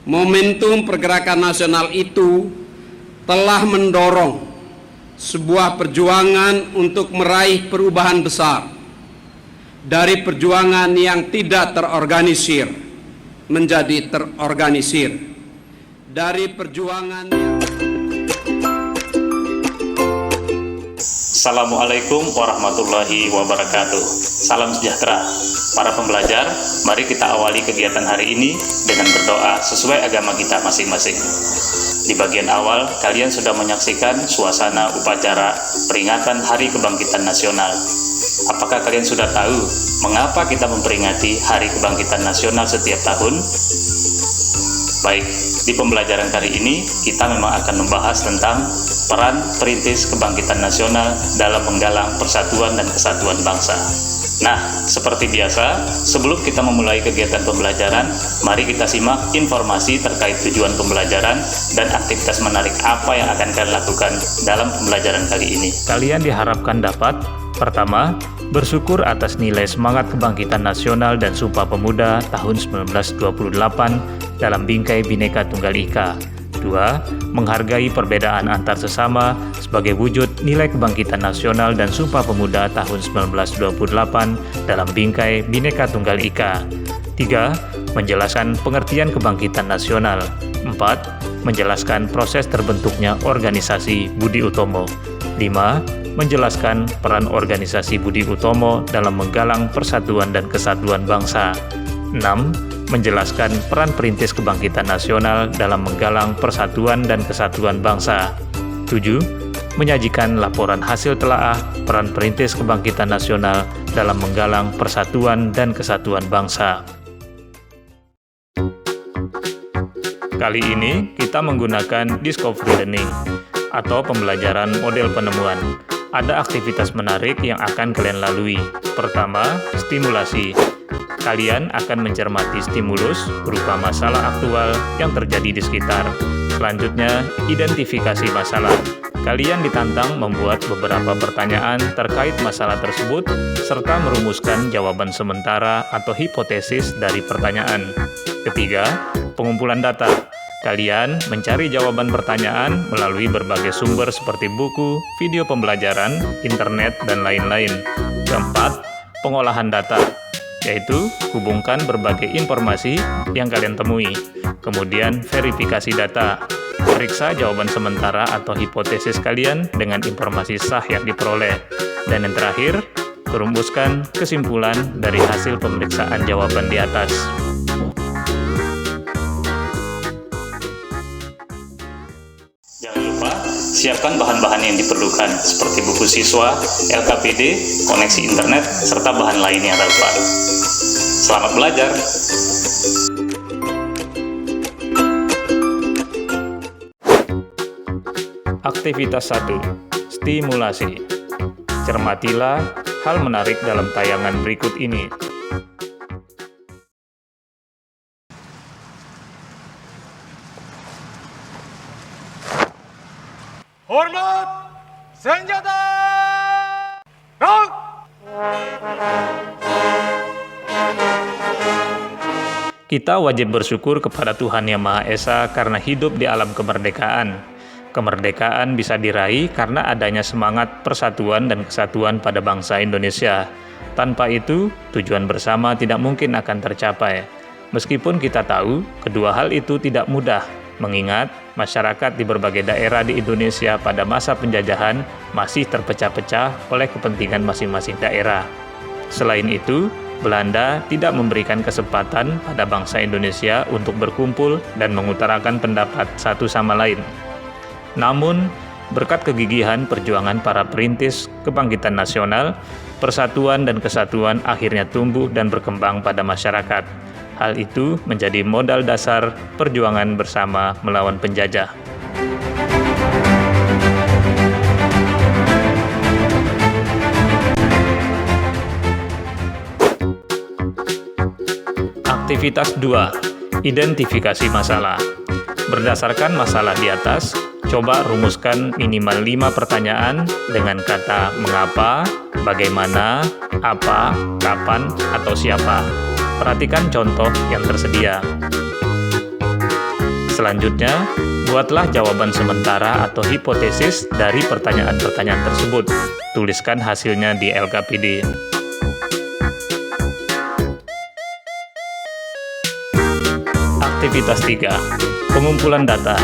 Momentum pergerakan nasional itu telah mendorong sebuah perjuangan untuk meraih perubahan besar dari perjuangan yang tidak terorganisir menjadi terorganisir, dari perjuangan yang... Assalamualaikum warahmatullahi wabarakatuh. Salam sejahtera. Para pembelajar, mari kita awali kegiatan hari ini dengan berdoa sesuai agama kita masing-masing. Di bagian awal, kalian sudah menyaksikan suasana upacara peringatan Hari Kebangkitan Nasional. Apakah kalian sudah tahu mengapa kita memperingati Hari Kebangkitan Nasional setiap tahun? Baik, di pembelajaran kali ini kita memang akan membahas tentang peran perintis kebangkitan nasional dalam menggalang persatuan dan kesatuan bangsa. Nah, seperti biasa, sebelum kita memulai kegiatan pembelajaran, mari kita simak informasi terkait tujuan pembelajaran dan aktivitas menarik apa yang akan kalian lakukan dalam pembelajaran kali ini. Kalian diharapkan dapat: pertama, bersyukur atas nilai semangat kebangkitan nasional dan Sumpah Pemuda tahun 1928 dalam bingkai Bhinneka Tunggal Ika. 2. Menghargai perbedaan antar sesama sebagai wujud nilai kebangkitan nasional dan Sumpah Pemuda tahun 1928 dalam bingkai Bhinneka Tunggal Ika. 3. Menjelaskan pengertian kebangkitan nasional. 4. Menjelaskan proses terbentuknya organisasi Budi Utomo. 5. Menjelaskan peran organisasi Budi Utomo dalam menggalang persatuan dan kesatuan bangsa. 6. Menjelaskan peran perintis kebangkitan nasional dalam menggalang persatuan dan kesatuan bangsa. 7. Menyajikan laporan hasil telaah peran perintis kebangkitan nasional dalam menggalang persatuan dan kesatuan bangsa. Kali ini kita menggunakan Discovery Learning atau pembelajaran model penemuan. Ada aktivitas menarik yang akan kalian lalui. Pertama, stimulasi. Kalian akan mencermati stimulus berupa masalah aktual yang terjadi di sekitar. Selanjutnya, identifikasi masalah. Kalian ditantang membuat beberapa pertanyaan terkait masalah tersebut, serta merumuskan jawaban sementara atau hipotesis dari pertanyaan. Ketiga, pengumpulan data. Kalian mencari jawaban pertanyaan melalui berbagai sumber seperti buku, video pembelajaran, internet, dan lain-lain. Keempat, pengolahan data, yaitu hubungkan berbagai informasi yang kalian temui. Kemudian verifikasi data, periksa jawaban sementara atau hipotesis kalian dengan informasi sah yang diperoleh. Dan yang terakhir, rumuskan kesimpulan dari hasil pemeriksaan jawaban di atas. Jangan lupa, siapkan bahan-bahan yang diperlukan seperti buku siswa, LKPD, koneksi internet, serta bahan lain yang relevan. Selamat belajar! Aktivitas 1. Stimulasi. Cermatilah hal menarik dalam tayangan berikut ini. Hormat! Senjata! Gerak! Kita wajib bersyukur kepada Tuhan Yang Maha Esa karena hidup di alam kemerdekaan. Kemerdekaan bisa diraih karena adanya semangat persatuan dan kesatuan pada bangsa Indonesia. Tanpa itu, tujuan bersama tidak mungkin akan tercapai. Meskipun kita tahu, kedua hal itu tidak mudah, mengingat masyarakat di berbagai daerah di Indonesia pada masa penjajahan masih terpecah-pecah oleh kepentingan masing-masing daerah. Selain itu, Belanda tidak memberikan kesempatan pada bangsa Indonesia untuk berkumpul dan mengutarakan pendapat satu sama lain. Namun, berkat kegigihan perjuangan para perintis kebangkitan nasional, persatuan dan kesatuan akhirnya tumbuh dan berkembang pada masyarakat. Hal itu menjadi modal dasar perjuangan bersama melawan penjajah. Aktivitas 2. Identifikasi masalah. Berdasarkan masalah di atas, coba rumuskan minimal 5 pertanyaan dengan kata mengapa, bagaimana, apa, kapan, atau siapa. Perhatikan contoh yang tersedia. Selanjutnya, buatlah jawaban sementara atau hipotesis dari pertanyaan-pertanyaan tersebut. Tuliskan hasilnya di LKPD. Aktivitas 3. Pengumpulan data.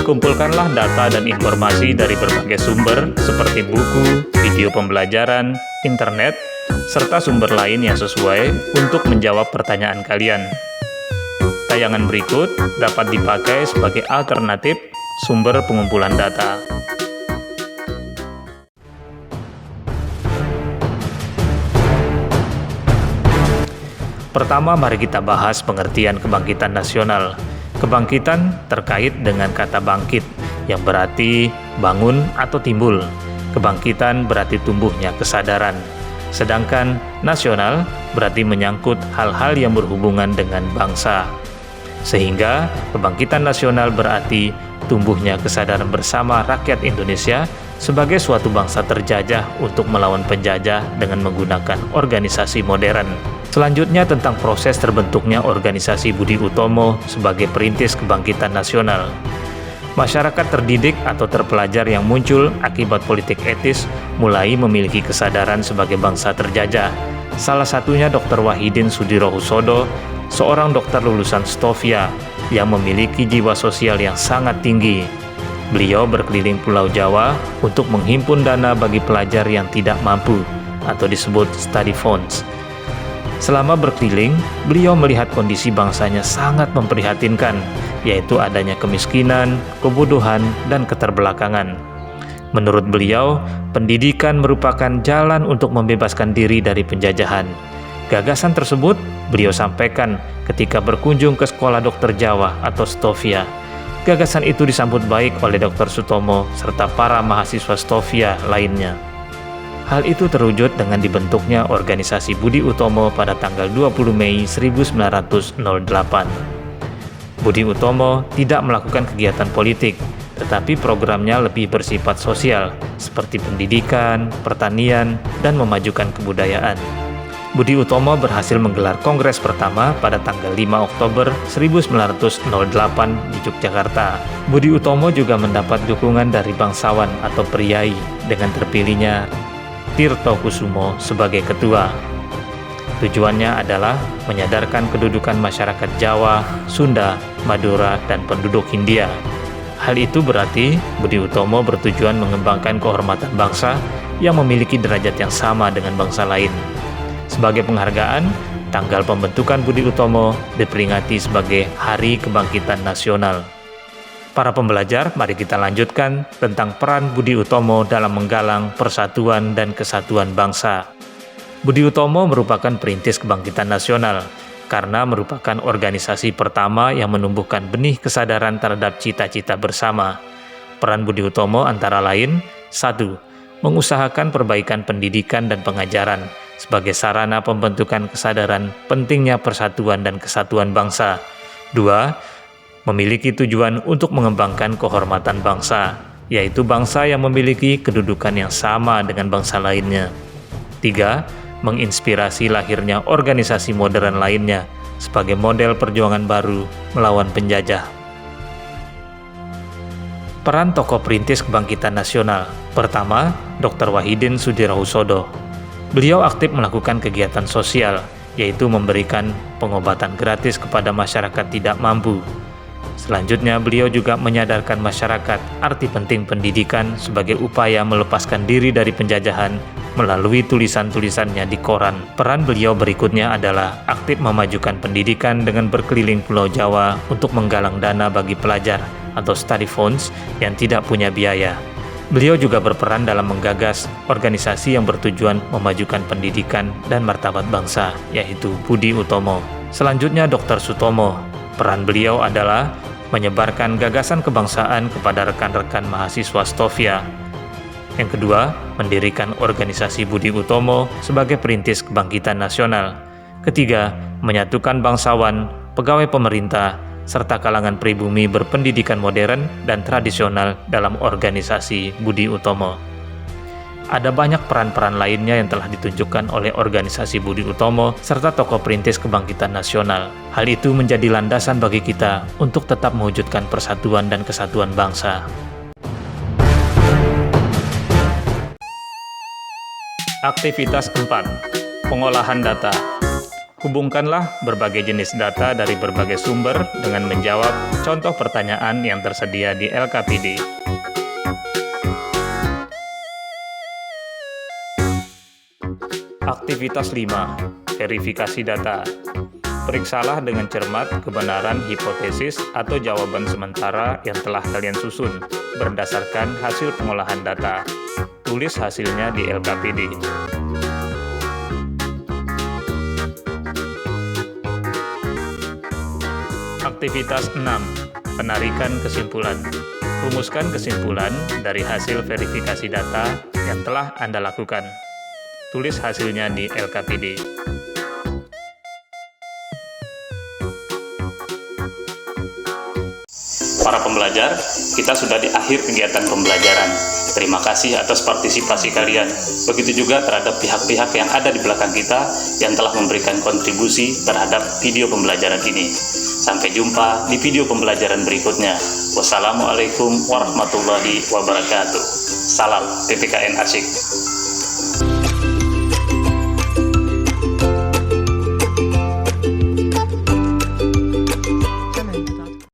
Kumpulkanlah data dan informasi dari berbagai sumber seperti buku, video pembelajaran, internet, serta sumber lain yang sesuai untuk menjawab pertanyaan kalian. Tayangan berikut dapat dipakai sebagai alternatif sumber pengumpulan data. Pertama, mari kita bahas pengertian kebangkitan nasional. Kebangkitan terkait dengan kata bangkit, yang berarti bangun atau timbul. Kebangkitan berarti tumbuhnya kesadaran. Sedangkan nasional berarti menyangkut hal-hal yang berhubungan dengan bangsa. Sehingga kebangkitan nasional berarti tumbuhnya kesadaran bersama rakyat Indonesia sebagai suatu bangsa terjajah untuk melawan penjajah dengan menggunakan organisasi modern. Selanjutnya tentang proses terbentuknya organisasi Budi Utomo sebagai perintis kebangkitan nasional. Masyarakat terdidik atau terpelajar yang muncul akibat politik etis mulai memiliki kesadaran sebagai bangsa terjajah. Salah satunya Dr. Wahidin Sudirohusodo, seorang dokter lulusan Stovia yang memiliki jiwa sosial yang sangat tinggi. Beliau berkeliling Pulau Jawa untuk menghimpun dana bagi pelajar yang tidak mampu atau disebut study funds. Selama berkeliling, beliau melihat kondisi bangsanya sangat memprihatinkan, yaitu adanya kemiskinan, kebodohan, dan keterbelakangan. Menurut beliau, pendidikan merupakan jalan untuk membebaskan diri dari penjajahan. Gagasan tersebut beliau sampaikan ketika berkunjung ke Sekolah Dokter Jawa atau Stovia. Gagasan itu disambut baik oleh Dr. Sutomo serta para mahasiswa Stovia lainnya. Hal itu terwujud dengan dibentuknya organisasi Budi Utomo pada tanggal 20 Mei 1908. Budi Utomo tidak melakukan kegiatan politik, tetapi programnya lebih bersifat sosial, seperti pendidikan, pertanian, dan memajukan kebudayaan. Budi Utomo berhasil menggelar kongres pertama pada tanggal 5 Oktober 1908 di Yogyakarta. Budi Utomo juga mendapat dukungan dari bangsawan atau priai dengan terpilihnya Tirto Kusumo sebagai ketua. Tujuannya adalah menyadarkan kedudukan masyarakat Jawa, Sunda, Madura, dan penduduk Hindia. Hal itu berarti Budi Utomo bertujuan mengembangkan kehormatan bangsa yang memiliki derajat yang sama dengan bangsa lain. Sebagai penghargaan, tanggal pembentukan Budi Utomo diperingati sebagai Hari Kebangkitan Nasional. Para pembelajar, mari kita lanjutkan tentang peran Budi Utomo dalam menggalang persatuan dan kesatuan bangsa. Budi Utomo merupakan perintis kebangkitan nasional karena merupakan organisasi pertama yang menumbuhkan benih kesadaran terhadap cita-cita bersama. Peran Budi Utomo antara lain: 1. Mengusahakan perbaikan pendidikan dan pengajaran sebagai sarana pembentukan kesadaran pentingnya persatuan dan kesatuan bangsa. 2. Memiliki tujuan untuk mengembangkan kehormatan bangsa, yaitu bangsa yang memiliki kedudukan yang sama dengan bangsa lainnya. 3. Menginspirasi lahirnya organisasi modern lainnya sebagai model perjuangan baru melawan penjajah. Peran tokoh perintis kebangkitan nasional. Pertama, Dr. Wahidin Sudirohusodo. Beliau aktif melakukan kegiatan sosial, yaitu memberikan pengobatan gratis kepada masyarakat tidak mampu. Selanjutnya, beliau juga menyadarkan masyarakat arti penting pendidikan sebagai upaya melepaskan diri dari penjajahan melalui tulisan-tulisannya di koran. Peran beliau berikutnya adalah aktif memajukan pendidikan dengan berkeliling Pulau Jawa untuk menggalang dana bagi pelajar atau study funds yang tidak punya biaya. Beliau juga berperan dalam menggagas organisasi yang bertujuan memajukan pendidikan dan martabat bangsa, yaitu Budi Utomo. Selanjutnya, Dr. Sutomo. Peran beliau adalah menyebarkan gagasan kebangsaan kepada rekan-rekan mahasiswa Stovia. Yang kedua, mendirikan organisasi Budi Utomo sebagai perintis kebangkitan nasional. Ketiga, menyatukan bangsawan, pegawai pemerintah, serta kalangan pribumi berpendidikan modern dan tradisional dalam organisasi Budi Utomo. ada banyak peran-peran lainnya yang telah ditunjukkan oleh organisasi Budi Utomo serta tokoh perintis kebangkitan nasional. Hal itu menjadi landasan bagi kita untuk tetap mewujudkan persatuan dan kesatuan bangsa. Aktivitas 4. Pengolahan data. Hubungkanlah berbagai jenis data dari berbagai sumber dengan menjawab contoh pertanyaan yang tersedia di LKPD. Aktivitas 5. Verifikasi data. Periksalah dengan cermat kebenaran hipotesis atau jawaban sementara yang telah kalian susun berdasarkan hasil pengolahan data. Tulis hasilnya di LKPD. Aktivitas 6. Penarikan kesimpulan. Rumuskan kesimpulan dari hasil verifikasi data yang telah Anda lakukan. Tulis hasilnya di LKPD. Para pembelajar, kita sudah di akhir kegiatan pembelajaran. Terima kasih atas partisipasi kalian. Begitu juga terhadap pihak-pihak yang ada di belakang kita yang telah memberikan kontribusi terhadap video pembelajaran ini. Sampai jumpa di video pembelajaran berikutnya. Wassalamualaikum warahmatullahi wabarakatuh. Salam PPKN Asyik.